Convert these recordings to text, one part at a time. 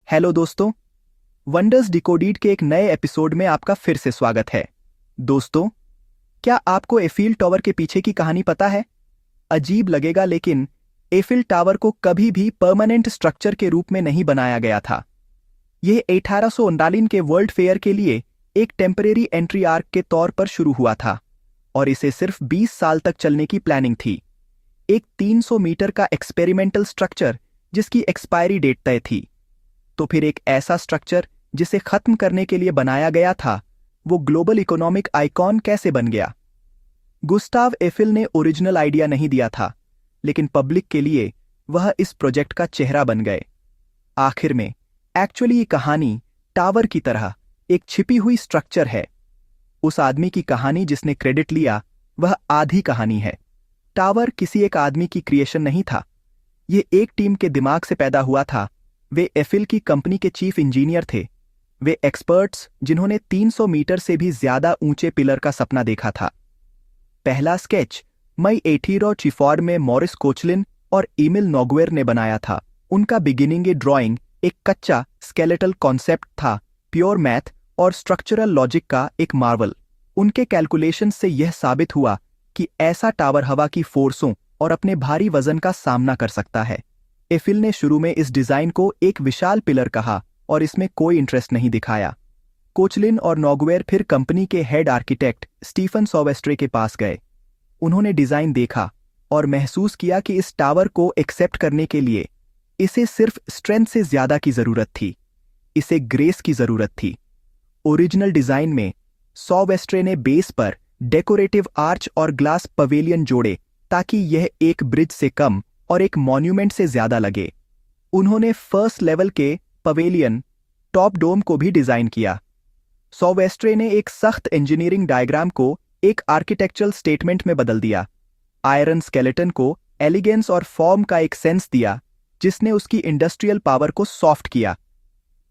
Hello दोस्तों, wonders डिकोडिड के एक नए एपिसोड में आपका फिर से स्वागत है। दोस्तों, क्या आपको एफिल टावर के पीछे की कहानी पता है? अजीब लगेगा, लेकिन एफिल टावर को कभी भी परमानेंट स्ट्रक्चर के रूप में नहीं बनाया गया था। यह 1839 के वर्ल्ड फेयर के लिए एक टेम्परेरी एंट्री आर्क के तौर पर शुरू हुआ था और इसे सिर्फ 20 साल तक चलने की प्लानिंग थी। एक 300 मीटर का एक्सपेरिमेंटल स्ट्रक्चर जिसकी एक्सपायरी डेट तय थी। तो फिर एक ऐसा स्ट्रक्चर जिसे खत्म करने के लिए बनाया गया था, वो ग्लोबल इकोनॉमिक आइकॉन कैसे बन गया? गुस्ताव एफिल ने ओरिजिनल आइडिया नहीं दिया था, लेकिन पब्लिक के लिए वह इस प्रोजेक्ट का चेहरा बन गए। आखिर में एक्चुअली ये कहानी टावर की तरह एक छिपी हुई स्ट्रक्चर है। उस आदमी की कहानी जिसने क्रेडिट लिया, वह आधी कहानी है। टावर किसी एक आदमी की क्रिएशन नहीं था, ये एक टीम के दिमाग से पैदा हुआ था। वे एफिल की कंपनी के चीफ इंजीनियर थे। वे एक्सपर्ट्स जिन्होंने 300 मीटर से भी ज्यादा ऊंचे पिलर का सपना देखा था। पहला स्केच मई 1864 में मॉरिस कोचलिन और एमिल नोगुएर ने बनाया था। उनका बिगिनिंग ड्राइंग एक कच्चा स्केलेटल कॉन्सेप्ट था, प्योर मैथ और स्ट्रक्चरल लॉजिक का एक मार्वल। उनके कैलकुलेशन से यह साबित हुआ कि ऐसा टावर हवा की फोर्सों और अपने भारी वजन का सामना कर सकता है। एफिल ने शुरू में इस डिजाइन को एक विशाल पिलर कहा और इसमें कोई इंटरेस्ट नहीं दिखाया। कोचलिन और नोगुएर फिर कंपनी के हेड आर्किटेक्ट स्टीफन सोवेस्ट्रे के पास गए। उन्होंने डिजाइन देखा और महसूस किया कि इस टावर को एक्सेप्ट करने के लिए इसे सिर्फ स्ट्रेंथ से ज्यादा की जरूरत थी, इसे ग्रेस की जरूरत थी। ओरिजिनल डिजाइन में सोवेस्ट्रे ने बेस पर डेकोरेटिव आर्च और ग्लास पवेलियन जोड़े ताकि यह एक ब्रिज से कम और एक मॉन्यूमेंट से ज्यादा लगे। उन्होंने फर्स्ट लेवल के पवेलियन टॉप डोम को भी डिजाइन किया। सोवेस्ट्रे ने एक सख्त इंजीनियरिंग डायग्राम को एक आर्किटेक्चरल स्टेटमेंट में बदल दिया। आयरन स्केलेटन को एलिगेंस और फॉर्म का एक सेंस दिया, जिसने उसकी इंडस्ट्रियल पावर को सॉफ्ट किया।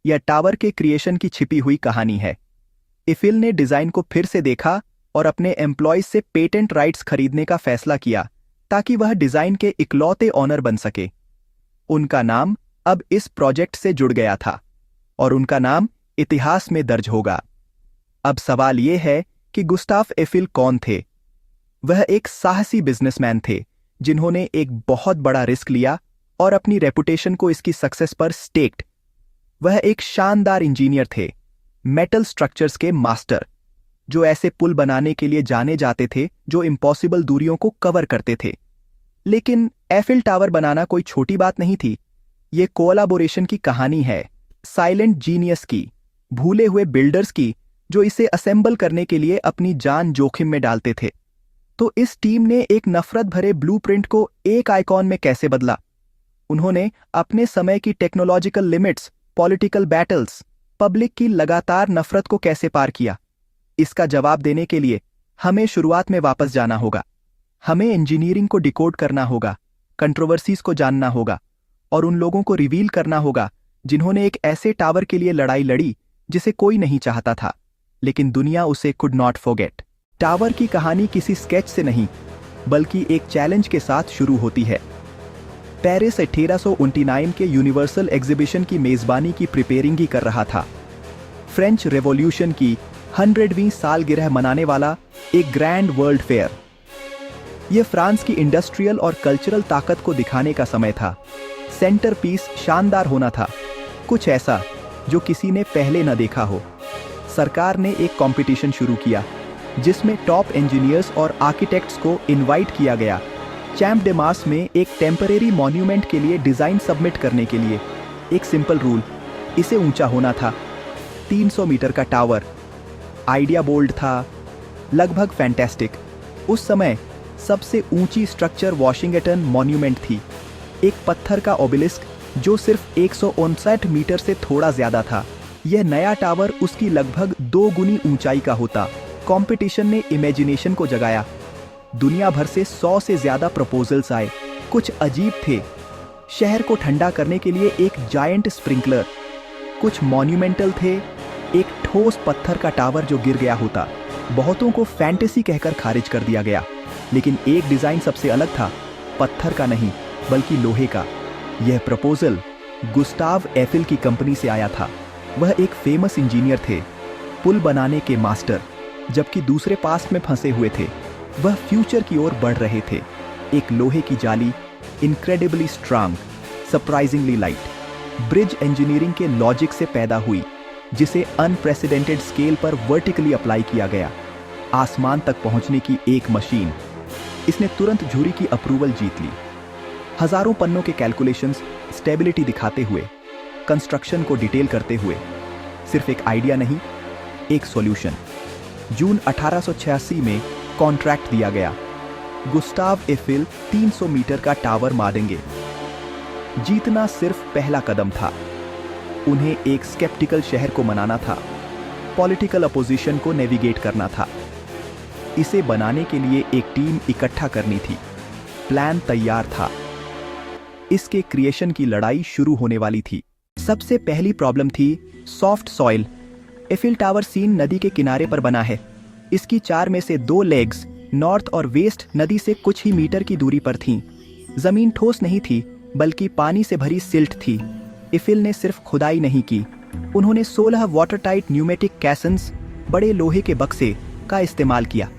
यह टावर के क्रिएशन की छिपी हुई कहानी है। एफिल ने डिजाइन को फिर से देखा और अपने एम्प्लॉयज से पेटेंट राइट्स खरीदने का फैसला किया ताकि वह डिजाइन के इकलौते ऑनर बन सके। उनका नाम अब इस प्रोजेक्ट से जुड़ गया था और उनका नाम इतिहास में दर्ज होगा। अब सवाल यह है कि गुस्ताव एफिल कौन थे? वह एक साहसी बिजनेसमैन थे जिन्होंने एक बहुत बड़ा रिस्क लिया और अपनी रेपुटेशन को इसकी सक्सेस पर स्टेक्ड। वह एक शानदार इंजीनियर थे, मेटल स्ट्रक्चर्स के मास्टर, जो ऐसे पुल बनाने के लिए जाने जाते थे जो इम्पॉसिबल दूरियों को कवर करते थे। लेकिन एफिल टावर बनाना कोई छोटी बात नहीं थी। ये कोलैबोरेशन की कहानी है, साइलेंट जीनियस की, भूले हुए बिल्डर्स की, जो इसे असेंबल करने के लिए अपनी जान जोखिम में डालते थे। तो इस टीम ने एक नफरत भरे ब्लूप्रिंट को एक आइकॉन में कैसे बदला? उन्होंने अपने समय की technological limits, political battles, public की लगातार नफरत को कैसे पार किया? इसका जवाब देने के लिए हमें शुरुआत में वापस जाना होगा। हमें इंजीनियरिंग को डिकोड करना होगा, कंट्रोवर्सीज को जानना होगा और उन लोगों को रिवील करना होगा जिन्होंने एक ऐसे टावर के लिए लड़ाई लड़ी जिसे कोई नहीं चाहता था, लेकिन दुनिया उसे कुड नॉट फॉरगेट। टावर की कहानी किसी स्केच से नहीं, बल्कि एक चैलेंज के साथ शुरू होती है। पेरिस 1839 के यूनिवर्सल एग्जीबिशन की मेजबानी की प्रिपेयरिंग ही कर रहा था। फ्रेंच रेवोल्यूशन की 100वीं सालगिरह मनाने वाला एक ग्रैंड वर्ल्ड फेयर। यह फ्रांस की इंडस्ट्रियल और कल्चरल ताकत को दिखाने का समय था। सेंटर पीस शानदार होना था, कुछ ऐसा जो किसी ने पहले न देखा हो। सरकार ने एक कंपटीशन शुरू किया जिसमें टॉप इंजीनियर्स और आर्किटेक्ट्स को इनवाइट किया गया चैम्प डे मार्स में एक टेम्परेरी मॉन्यूमेंट के लिए डिजाइन सबमिट करने के लिए। एक सिंपल रूल, इसे ऊंचा होना था। 300 मीटर का टावर। आइडिया बोल्ड था, लगभग फैंटास्टिक। उस समय सबसे ऊंची स्ट्रक्चर वॉशिंगटन मॉन्यूमेंट थी, एक पत्थर का ओबेलिस्क जो सिर्फ 159 मीटर से थोड़ा ज्यादा था। यह नया टावर उसकी लगभग 2 गुनी ऊंचाई का होता। कंपटीशन ने इमेजिनेशन को जगाया। दुनिया भर से 100 से ज्यादा प्रपोजल्स आए। कुछ अजीब थे, शहर को ठंडा करने के लिए एक जायंट स्प्रिंकलर, कुछ मॉन्यूमेंटल थे, एक ठोस पत्थर का टावर जो गिर गया होता। बहुतों को फैंटेसी कहकर खारिज कर दिया गया, लेकिन एक डिजाइन सबसे अलग था, पत्थर का नहीं बल्कि लोहे का। यह प्रपोजल गुस्ताव एफिल की कंपनी से आया था। वह एक फेमस इंजीनियर थे, पुल बनाने के मास्टर। जबकि दूसरे पास्ट में फंसे हुए थे, वह फ्यूचर की ओर बढ़ रहे थे। एक लोहे की जाली, incredibly strong, surprisingly light, bridge engineering के लॉजिक से पैदा हुई, जिसे अनप्रेसिडेंटेड स्केल पर वर्टिकली अप्लाई किया गया। आसमान तक पहुंचने की एक मशीन। इसने तुरंत जूरी की अप्रूवल जीत ली। हजारों पन्नों के कैलकुलेशंस, स्टेबिलिटी दिखाते हुए, कंस्ट्रक्शन को डिटेल करते हुए। सिर्फ एक आइडिया नहीं, एक सॉल्यूशन। जून 1886 में कॉन्ट्रैक्ट दिया गया। गुस्ताव एफिल 300 मीटर का टावर मारेंगे। जीतना सिर्फ पहला कदम था। उन्हें एक स्केप्टिकल शहर को मनाना था, पॉलिटिकल अपोजिशन को नेविगेट करना था। इसे बनाने के लिए एक टीम इकट्ठा करनी थी। प्लान तैयार था। इसके क्रिएशन की लड़ाई शुरू होने वाली थी। सबसे पहली प्रॉब्लम थी soft soil. Eiffel tower Seine नदी के किनारे पर बना है। इसकी 4 में से 2 लेग्स नॉर्थ और वेस्ट नदी से कुछ ही मीटर की दूरी पर थीं। जमीन ठोस नहीं थी, बल्कि पानी से भरी सिल्ट थी। एफिल ने सिर्फ खुदाई नहीं की, उन्होंने 16 वाटर टाइट न्यूमेटिक कैसन्स, बड़े लोहे के बक्से का इस्तेमाल किया।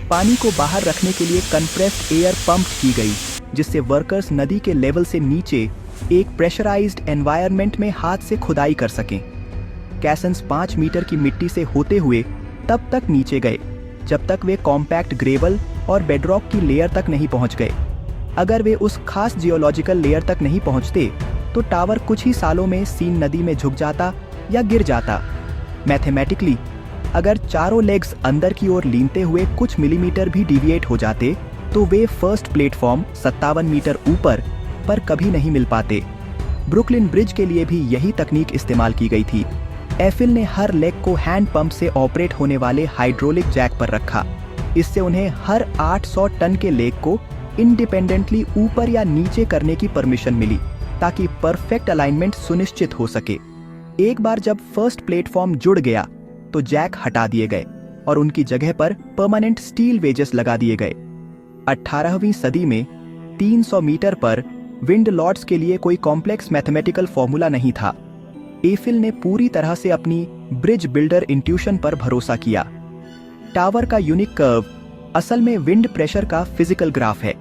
पानी को बाहर रखने के लिए कंप्रेस्ड एयर पंप की गई, जिससे वर्कर्स नदी के लेवल से नीचे एक प्रेशराइज्ड एनवायरनमेंट में हाथ से खुदाई कर सकें। कैसन्स 5 मीटर की मिट्टी से होते हुए तब तक नीचे गए जब तक वे कॉम्पैक्ट ग्रेवल और बेडरॉक की लेयर तक नहीं पहुंच गए। अगर वे उस खास जियोलॉजिकल लेयर तक नहीं पहुंचते तो टावर कुछ ही सालों में सीन नदी में झुक जाता या गिर जाता। मैथमेटिकली, अगर चारों लेग्स अंदर की ओर लीनते हुए कुछ मिलीमीटर भी डिविएट हो जाते तो वे फर्स्ट प्लेटफॉर्म 57 मीटर ऊपर पर कभी नहीं मिल पाते। ब्रुकलिन ब्रिज के लिए भी यही तकनीक इस्तेमाल की गई थी। एफिल ने हर लेग को हैंड पंप से ऑपरेट होने वाले हाइड्रोलिक जैक पर रखा। इससे उन्हें हर 800 टन के लेग को इंडिपेंडेंटली ऊपर या नीचे करने की परमिशन मिली, ताकि परफेक्ट अलाइनमेंट सुनिश्चित हो सके। एक बार जब फर्स्ट प्लेटफॉर्म जुड़ गया तो जैक हटा दिए गए और उनकी जगह पर परमानेंट स्टील वेजेस लगा दिए गए। 18वीं सदी में 300 मीटर पर विंड लॉर्ड्स के लिए कोई कॉम्प्लेक्स मैथमेटिकल फॉर्मूला नहीं था। एफिल ने पूरी तरह से अपनी ब्रिज बिल्डर इंट्यूशन पर भरोसा किया। टावर का यूनिक कर्व असल में विंड प्रेशर का फिजिकल ग्राफ है।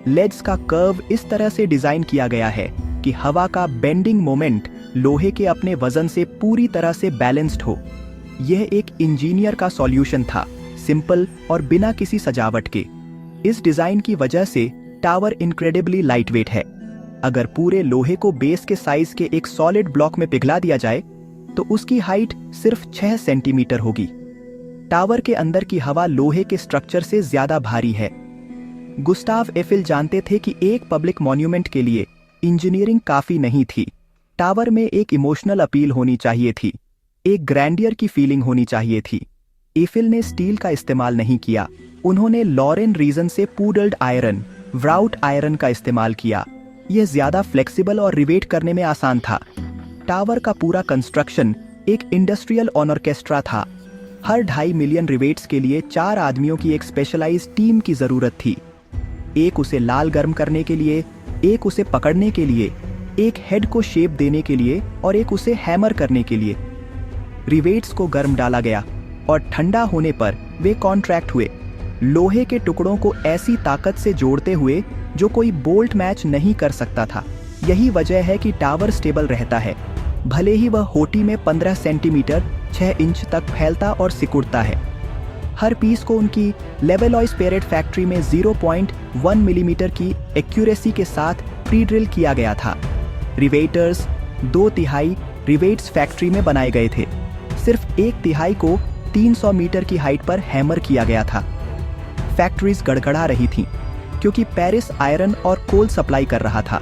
लेड्स का कर्व इस तरह से डिजाइन किया गया है कि हवा का बेंडिंग मोमेंट लोहे के अपने वजन से पूरी तरह से बैलेंस्ड हो। यह एक इंजीनियर का सॉल्यूशन था, सिंपल और बिना किसी सजावट के। इस डिजाइन की वजह से टावर इनक्रेडिबली लाइटवेट है। अगर पूरे लोहे को बेस के साइज के एक सॉलिड ब्लॉक में पिघला दिया जाए तो उसकी हाइट सिर्फ 6 सेंटीमीटर होगी। टावर के अंदर की हवा लोहे के स्ट्रक्चर से ज्यादा भारी है। गुस्ताव एफिल जानते थे कि एक पब्लिक मॉन्यूमेंट के लिए इंजीनियरिंग काफी नहीं थी। टावर में एक इमोशनल अपील होनी चाहिए थी, एक ग्रैंडियर की फीलिंग होनी चाहिए थी। एफिल ने स्टील का इस्तेमाल नहीं किया, उन्होंने लॉरेन रीजन से पूडल्ड आयरन, व्राउट आयरन का इस्तेमाल किया। यह ज्यादा फ्लेक्सिबल और रिवेट करने में आसान था। टावर का पूरा कंस्ट्रक्शन एक इंडस्ट्रियल ऑर्केस्ट्रा था। हर 2.5 मिलियन रिवेट्स के लिए 4 आदमियों की एक स्पेशलाइज्ड टीम की जरूरत थी। एक उसे लाल गर्म करने के लिए, एक उसे पकड़ने के लिए, एक हेड को शेप देने के लिए और एक उसे हैमर करने के लिए। रिवेट्स को गर्म डाला गया और ठंडा होने पर वे कॉन्ट्रैक्ट हुए, लोहे के टुकड़ों को ऐसी ताकत से जोड़ते हुए जो कोई बोल्ट मैच नहीं कर सकता था। यही वजह है कि टावर स्टेबल रहता है, भले ही वह होटी में 15 सेंटीमीटर 6 इंच तक फैलता और सिकुड़ता है। हर पीस को उनकी लेवेलॉइस पेरेट फैक्ट्री में 0.1 मिलीमीटर की एक्यूरेसी के साथ प्री ड्रिल किया गया था। रिवेटर्स 2/3 रिवेट्स फैक्ट्री में बनाए गए थे। सिर्फ 1/3 को 300 मीटर की हाइट पर हैमर किया गया था। फैक्ट्रीज गड़गड़ा रही थीं, क्योंकि पेरिस आयरन और कोल सप्लाई कर रहा था।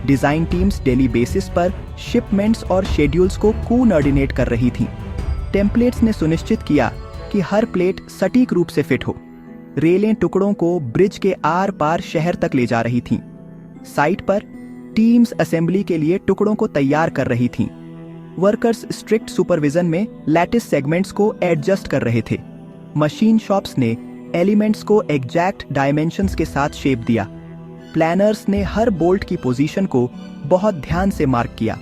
डिजाइन टीम्स डेली बेसिस पर शिपमेंट्स और शेड्यूल्स को कोऑर्डिनेट कर रही थीं। टेम्पलेट्स ने सुनिश्चित किया कि हर प्लेट सटीक रूप से फिट हो। रेलें टुकड़ों को ब्रिज के आर पार शहर तक ले जा रही थीं। साइट पर टीम्स असेंबली के लिए टुकड़ों को तैयार कर रही थीं। वर्कर्स स्ट्रिक्ट सुपरविजन में लैटिस सेगमेंट्स को एडजस्ट कर रहे थे। मशीन शॉप्स ने एलिमेंट्स को एग्जैक्ट डायमेंशंस के साथ शेप दिया। प्लानर्स ने हर बोल्ट की पोजीशन को बहुत ध्यान से मार्क किया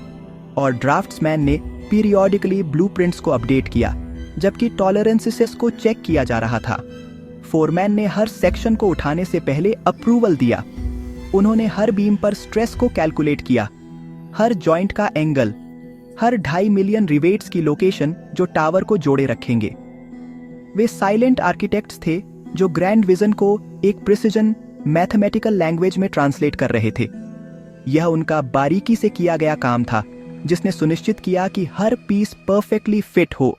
और ड्राफ्ट्समैन ने पीरियोडिकली ब्लूप्रिंट्स को अपडेट किया, जबकि टॉलरेंसेस को चेक किया जा रहा था। फोरमैन ने हर सेक्शन को उठाने से पहले अप्रूवल दिया। उन्होंने हर बीम पर स्ट्रेस को कैलकुलेट किया, हर जॉइंट का एंगल, हर 2.5 मिलियन रिवेट्स की लोकेशन जो टावर को जोड़े रखेंगे। वे साइलेंट आर्किटेक्ट्स थे जो ग्रैंड विजन को एक प्रिसिजन मैथमेटिकल लैंग्वेज में ट्रांसलेट कर रहे थे। यह उनका बारीकी से किया गया काम था, जिसने सुनिश्चित किया कि हर पीस परफेक्टली फिट हो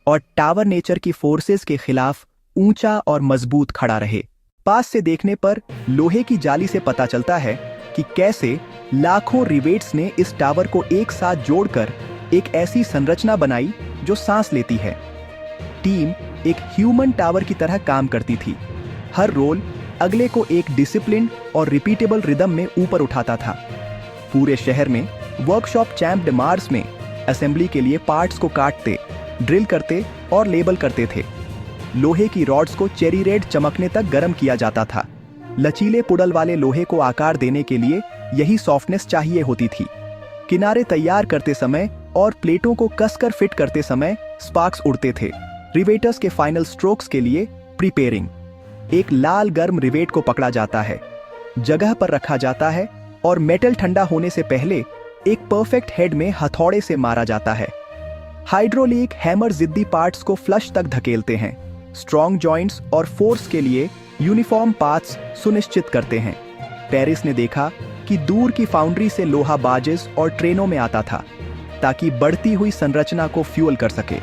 और टावर नेचर की फोर्सेस के खिलाफ ऊंचा और मजबूत खड़ा रहे। पास से देखने पर लोहे की जाली से पता चलता है कि कैसे लाखों रिवेट्स ने इस टावर को एक साथ जोड़कर एक ऐसी संरचना बनाई जो सांस लेती है। टीम एक ह्यूमन टावर की तरह काम करती थी। हर रोल अगले को एक डिसिप्लिन और रिपीटेबल रिदम में ऊपर उठाता था। पूरे शहर में वर्कशॉप चैम्प डे मार्स में असेंबली के लिए पार्ट्स को काटते, ड्रिल करते और लेबल करते थे। लोहे की रॉड्स को चेरी रेड चमकने तक गर्म किया जाता था। लचीले पुडल वाले लोहे को आकार देने के लिए यही सॉफ्टनेस चाहिए होती थी। किनारे तैयार करते समय और प्लेटों को कसकर फिट करते समय स्पार्क्स उड़ते थे। रिवेटर्स के फाइनल स्ट्रोक्स के लिए प्रिपेयरिंग। एक लाल गर्म रिवेट को पकड़ा जाता है, जगह पर रखा जाता है और मेटल ठंडा होने से पहले एक परफेक्ट हेड में हथौड़े से मारा जाता है। हाइड्रोलिक हैमर जिद्दी पार्ट्स को फ्लश तक धकेलते हैं। स्ट्रॉन्ग जॉइंट्स और फोर्स के लिए यूनिफॉर्म पाथ्स सुनिश्चित करते हैं। पेरिस ने देखा कि दूर की फाउंड्री से लोहा बाजेस और ट्रेनों में आता था ताकि बढ़ती हुई संरचना को फ्यूल कर सके।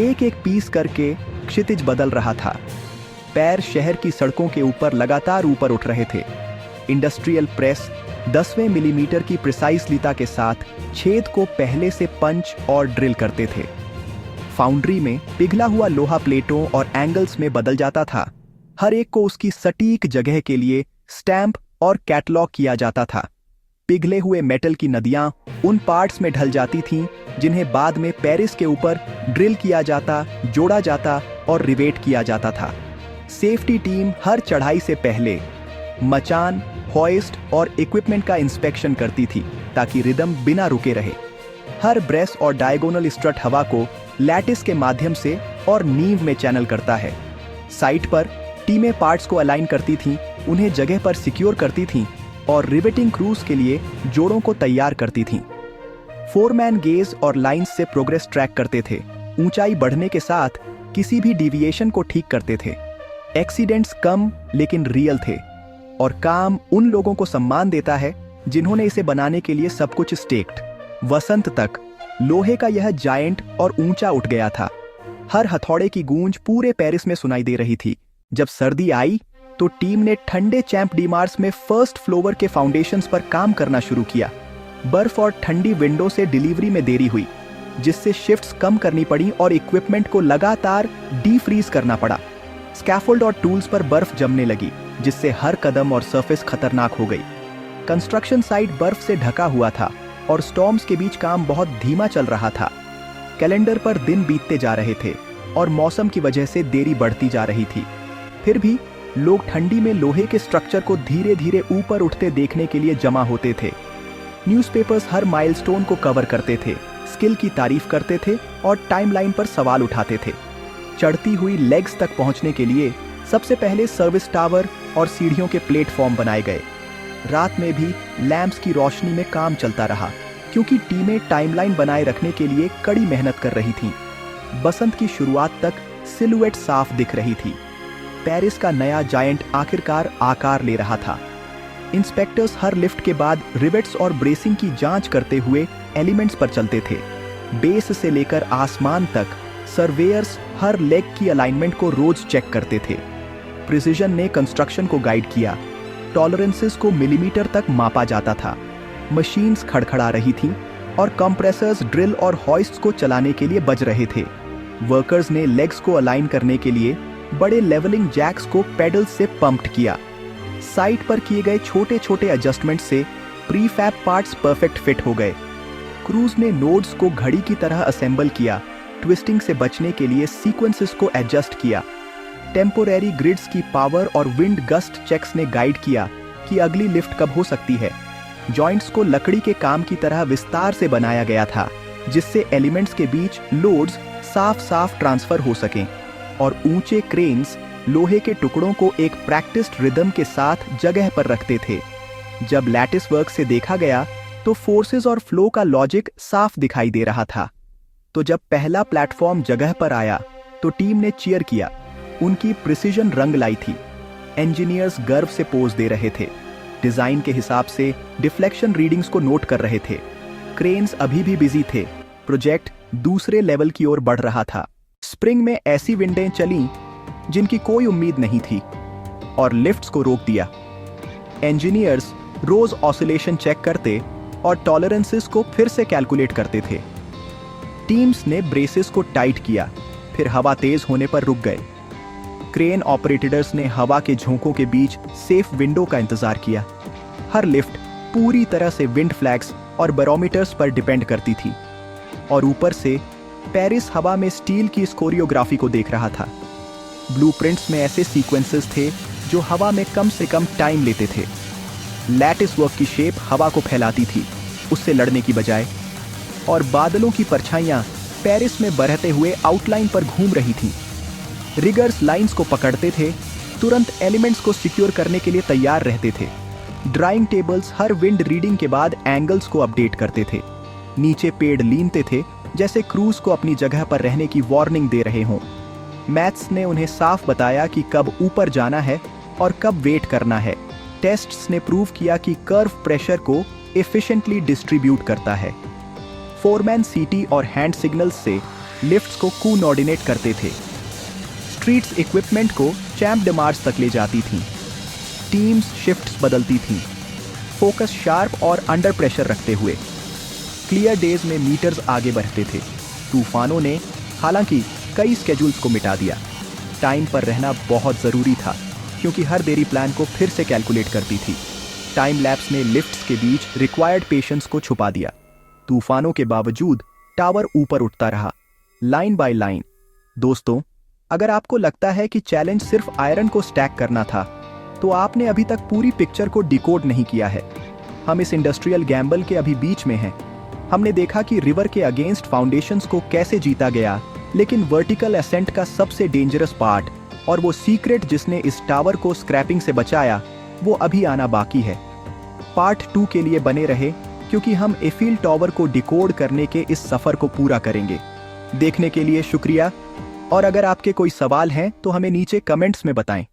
एक एक पीस करके क्षितिज बदल रहा था। पैर शहर की सड़कों के ऊपर लगातार ऊपर उठ रहे थे। इंडस्ट्रियल प्रेस 10वें मिलीमीटर की प्रिसाइसलिता के साथ छेद को पहले से पंच और ड्रिल करते थे। फाउंड्री में पिघला हुआ लोहा प्लेटों और एंगल्स में बदल जाता था। हर एक को उसकी सटीक जगह के लिए स्टैंप और कैटलॉग किया जाता था। पिघले हुए मेटल की नदियां उन पार्ट्स में ढल जाती थीं जिन्हें बाद में पेरिस के ऊपर ड्रिल किया जाता, जोड़ा जाता और रिवेट किया जाता था। सेफ्टी टीम हर चढ़ाई से पहले मचान, हॉइस्ट और इक्विपमेंट का इंस्पेक्शन करती थी ताकि रिदम बिना रुके रहे। हर ब्रेस और डायगोनल स्ट्रट हवा को लैटिस के माध्यम से और नींव में चैनल करता है। साइट पर टीमें पार्ट्स को अलाइन करती थीं, उन्हें जगह पर सिक्योर करती थीं और रिवेटिंग क्रूज के लिए जोड़ों को तैयार करती थीं। फोरमैन गेज और लाइंस से प्रोग्रेस ट्रैक करते थे। ऊंचाई बढ़ने के साथ किसी भी डिविएशन को ठीक करते थे। एक्सीडेंट्स कम लेकिन रियल थे और काम उन लोगों को सम्मान देता है जिन्होंने इसे बनाने के लिए सब कुछ स्टेक्ड। वसंत तक लोहे का यह जायंट और ऊंचा उठ गया था। हर हथौड़े की गूंज पूरे पेरिस में सुनाई दे रही थी। जब सर्दी आई तो टीम ने ठंडे चैम्प डी मार्स में फर्स्ट फ्लोर के फाउंडेशंस पर काम करना शुरू किया। बर्फ और ठंडी विंडो से डिलीवरी में देरी हुई, जिससे शिफ्ट्स कम करनी पड़ी और इक्विपमेंट को लगातार डीफ्रीज करना पड़ा। स्कैफोल्ड और टूल्स पर बर्फ जमने लगी, जिससे हर कदम और सरफेस खतरनाक हो गई। कंस्ट्रक्शन साइट बर्फ से ढका हुआ था और स्टॉर्म्स के बीच काम बहुत धीमा चल रहा था। कैलेंडर पर दिन बीतते जा रहे थे और मौसम की वजह से देरी बढ़ती जा रही थी। फिर भी लोग ठंडी में लोहे के स्ट्रक्चर को धीरे धीरे ऊपर उठते देखने के लिए जमा होते थे। न्यूज़पेपर्स हर माइलस्टोन को कवर करते थे, स्किल की तारीफ करते थे और टाइमलाइन पर सवाल उठाते थे। चढ़ती हुई लेग्स तक पहुंचने के लिए सबसे पहले सर्विस टावर और सीढ़ियों के प्लेटफॉर्म बनाए गए। रात में भी लैंप्स की रोशनी में काम चलता रहा, क्योंकि टीमें टाइमलाइन बनाए रखने के लिए कड़ी मेहनत कर रही थीं। बसंत की शुरुआत तक सिलुएट साफ दिख रही थी। पेरिस का नया जायंट आखिरकार आकार ले रहा था। इंस्पेक्टर्स हर लिफ्ट के बाद रिवेट्स और ब्रेसिंग की जांच करते हुए एलिमेंट्स पर चलते थे। बेस से लेकर आसमान तक सर्वेयर्स हर लेग की अलाइनमेंट को रोज चेक करते थे। प्रिसिजन ने कंस्ट्रक्शन को गाइड किया। टॉलरेंसेस को मिलीमीटर तक मापा जाता था। मशीन्स खड़खड़ा रही थीं और कंप्रेसर्स ड्रिल और हॉइस्ट्स को चलाने के लिए बज रहे थे। वर्कर्स ने लेग्स को अलाइन करने के लिए बड़े लेवलिंग जैक्स को पेडल से पंप्ड किया। साइट पर किए गए छोटे छोटे एडजस्टमेंट से प्रीफैब पार्ट्स परफेक्ट फिट हो गए। क्रूज ने नोड्स को घड़ी की तरह असेंबल किया, ट्विस्टिंग से बचने के लिए सीक्वेंसेस को एडजस्ट किया। टेम्पोरेरी ग्रिड्स की पावर और विंड गस्ट चेक्स ने गाइड किया कि अगली लिफ्ट कब हो सकती है। जॉइंट्स को लकड़ी के काम की तरह विस्तार से बनाया गया था, जिससे एलिमेंट्स के बीच लोड्स साफ साफ ट्रांसफर हो सकें, और ऊंचे क्रेन्स लोहे के टुकड़ों को एक प्रैक्टिस्ड रिदम के साथ जगह पर रखते थे। जब लैटिस वर्क से देखा गया तो फोर्सेस और फ्लो का लॉजिक साफ दिखाई दे रहा था। तो जब पहला प्लेटफॉर्म जगह पर आया तो टीम ने चीयर किया। उनकी प्रिसीजन रंग लाई थी। इंजीनियर्स गर्व से पोज दे रहे थे, डिजाइन के हिसाब से डिफ्लेक्शन रीडिंग्स को नोट कर रहे थे। क्रेन्स अभी भी बिजी थे। प्रोजेक्ट दूसरे लेवल की ओर बढ़ रहा था। स्प्रिंग में ऐसी विंडें चलीं जिनकी कोई उम्मीद नहीं थी, और लिफ्ट्स को रोक दिया। इंजीनियर्स रोज ऑसिलेशन चेक करते और टॉलरेंसेस को फिर से कैलकुलेट करते थे। टीम्स ने ब्रेसेस को टाइट किया, फिर हवा तेज होने पर रुक गए। क्रेन ऑपरेटर्स ने हवा के झोंकों के बीच सेफ विंडो का इंतजार किया। हर लिफ्ट पूरी तरह से विंड फ्लैग्स और बैरोमीटर्स पर डिपेंड करती थी, और ऊपर से पेरिस हवा में स्टील की इस कोरियोग्राफी को देख रहा था। ब्लूप्रिंट्स में ऐसे सीक्वेंसेस थे जो हवा में कम से कम टाइम लेते थे। लैटिस वर्क की शेप हवा को फैलाती थी, उससे लड़ने की बजाय, और बादलों की परछाइयां पेरिस में बरहते हुए आउटलाइन पर घूम रही थीं। रिगर्स लाइंस को पकड़ते थे, तुरंत एलिमेंट्स को सिक्योर करने के लिए तैयार रहते थे। ड्राइंग टेबल्स हर विंड रीडिंग के बाद एंगल्स को अपडेट करते थे। नीचे पेड़ लीनते थे, जैसे क्रूज को अपनी जगह पर रहने की वार्निंग दे रहे हों। मैथ्स ने उन्हें साफ बताया कि कब ऊपर जाना है और कब वेट करना है। टेस्ट्स ने प्रूव किया कि कर्व प्रेशर को एफिशिएंटली डिस्ट्रीब्यूट करता है। फोरमैन सीटी और हैंड सिग्नल्स से लिफ्ट्स को कोऑर्डिनेट करते थे। स्ट्रीट्स इक्विपमेंट को चैम्प डे मार्स तक ले जाती थीं। टीम्स शिफ्ट्स बदलती थीं, फोकस शार्प और अंडर प्रेशर रखते हुए। क्लियर डेज में मीटर्स आगे बढ़ते थे। तूफानों ने हालांकि कई स्केड्यूल्स को मिटा दिया। टाइम पर रहना बहुत ज़रूरी था, क्योंकि हर देरी प्लान को फिर से कैलकुलेट करती थी। टाइम लैप्स ने लिफ्ट्स के बीच रिक्वायर्ड पेशेंस को छुपा दिया। तूफानों के बावजूद टावर ऊपर उठता रहा, लाइन बाय लाइन। दोस्तों, अगर आपको लगता है कि चैलेंज सिर्फ आयरन को स्टैक करना था, तो आपने अभी तक पूरी पिक्चर को डिकोड नहीं किया है। हम इस इंडस्ट्रियल गैम्बल के अभी बीच में हैं। हमने देखा कि रिवर के अगेंस्ट फाउंडेशंस को कैसे जीता गया, लेकिन वर्टिकल असेंट का सबसे डेंजरस पार्ट और वो सीक्रेट जिसने इस टावर को स्क्रैपिंग से बचाया, वो अभी आना बाकी है। पार्ट 2 के लिए बने रहे, क्योंकि हम एफिल टावर को डिकोड करने के इस सफर को पूरा करेंगे। देखने के लिए शुक्रिया, और अगर आपके कोई सवाल हैं तो हमें नीचे कमेंट्स में बताएं।